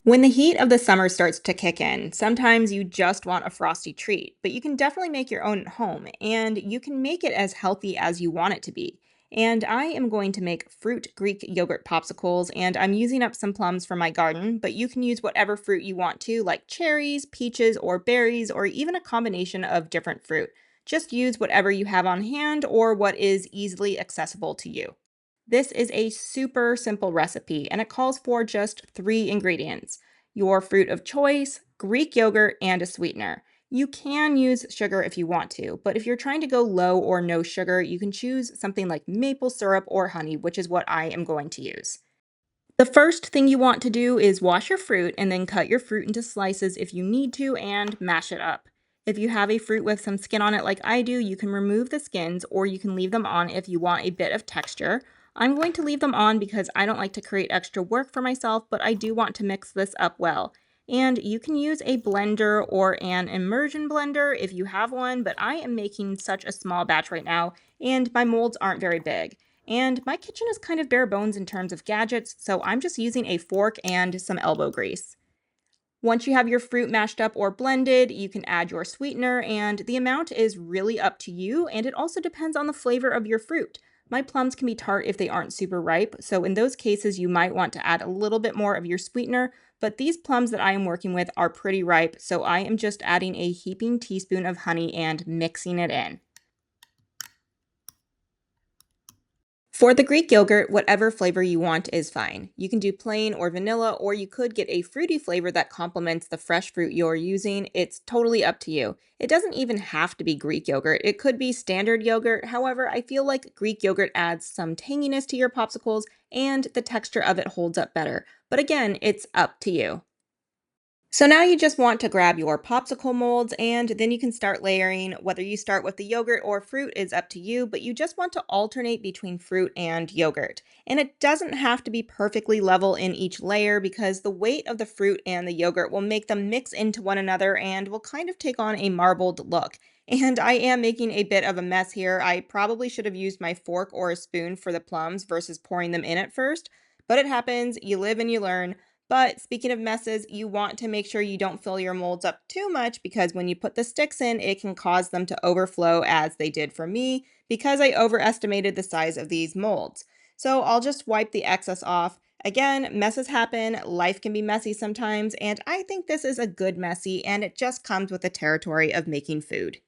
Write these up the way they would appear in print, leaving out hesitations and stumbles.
When the heat of the summer starts to kick in, sometimes you just want a frosty treat, but you can definitely make your own at home, and you can make it as healthy as you want it to be. And I am going to make fruit Greek yogurt popsicles, and I'm using up some plums from my garden, but you can use whatever fruit you want to, like cherries, peaches, or berries, or even a combination of different fruit. Just use whatever you have on hand or what is easily accessible to you. This is a super simple recipe and it calls for just three ingredients: your fruit of choice, Greek yogurt, and a sweetener. You can use sugar if you want to, but if you're trying to go low or no sugar, you can choose something like maple syrup or honey, which is what I am going to use. The first thing you want to do is wash your fruit and then cut your fruit into slices if you need to and mash it up. If you have a fruit with some skin on it like I do, you can remove the skins or you can leave them on if you want a bit of texture. I'm going to leave them on because I don't like to create extra work for myself, but I do want to mix this up well. And you can use a blender or an immersion blender if you have one, but I am making such a small batch right now and my molds aren't very big. And my kitchen is kind of bare bones in terms of gadgets, so I'm just using a fork and some elbow grease. Once you have your fruit mashed up or blended, you can add your sweetener, and the amount is really up to you, and it also depends on the flavor of your fruit. My plums can be tart if they aren't super ripe, so in those cases, you might want to add a little bit more of your sweetener, but these plums that I am working with are pretty ripe, so I am just adding a heaping teaspoon of honey and mixing it in. For the Greek yogurt, whatever flavor you want is fine. You can do plain or vanilla, or you could get a fruity flavor that complements the fresh fruit you're using. It's totally up to you. It doesn't even have to be Greek yogurt. It could be standard yogurt. However, I feel like Greek yogurt adds some tanginess to your popsicles and the texture of it holds up better. But again, it's up to you. So now you just want to grab your popsicle molds and then you can start layering. Whether you start with the yogurt or fruit is up to you, but you just want to alternate between fruit and yogurt. And it doesn't have to be perfectly level in each layer because the weight of the fruit and the yogurt will make them mix into one another and will kind of take on a marbled look. And I am making a bit of a mess here. I probably should have used my fork or a spoon for the plums versus pouring them in at first, but it happens. You live and you learn. But speaking of messes, you want to make sure you don't fill your molds up too much because when you put the sticks in, it can cause them to overflow as they did for me because I overestimated the size of these molds. So I'll just wipe the excess off. Again, messes happen, life can be messy sometimes, and I think this is a good messy and it just comes with the territory of making food.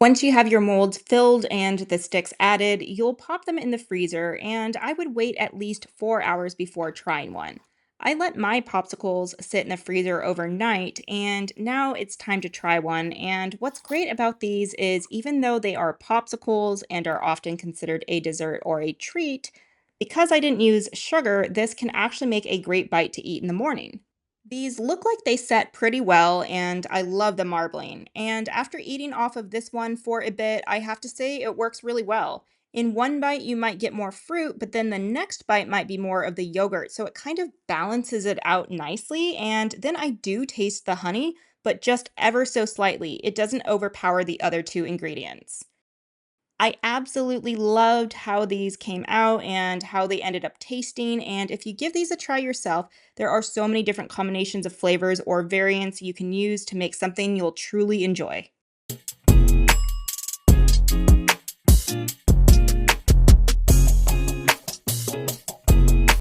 Once you have your molds filled and the sticks added, you'll pop them in the freezer, and I would wait at least 4 hours before trying one. I let my popsicles sit in the freezer overnight, and now it's time to try one. And what's great about these is even though they are popsicles and are often considered a dessert or a treat, because I didn't use sugar, this can actually make a great bite to eat in the morning. These look like they set pretty well, and I love the marbling. And after eating off of this one for a bit, I have to say it works really well. In one bite, you might get more fruit, but then the next bite might be more of the yogurt. So it kind of balances it out nicely. And then I do taste the honey, but just ever so slightly. It doesn't overpower the other two ingredients. I absolutely loved how these came out and how they ended up tasting. And if you give these a try yourself, there are so many different combinations of flavors or variants you can use to make something you'll truly enjoy.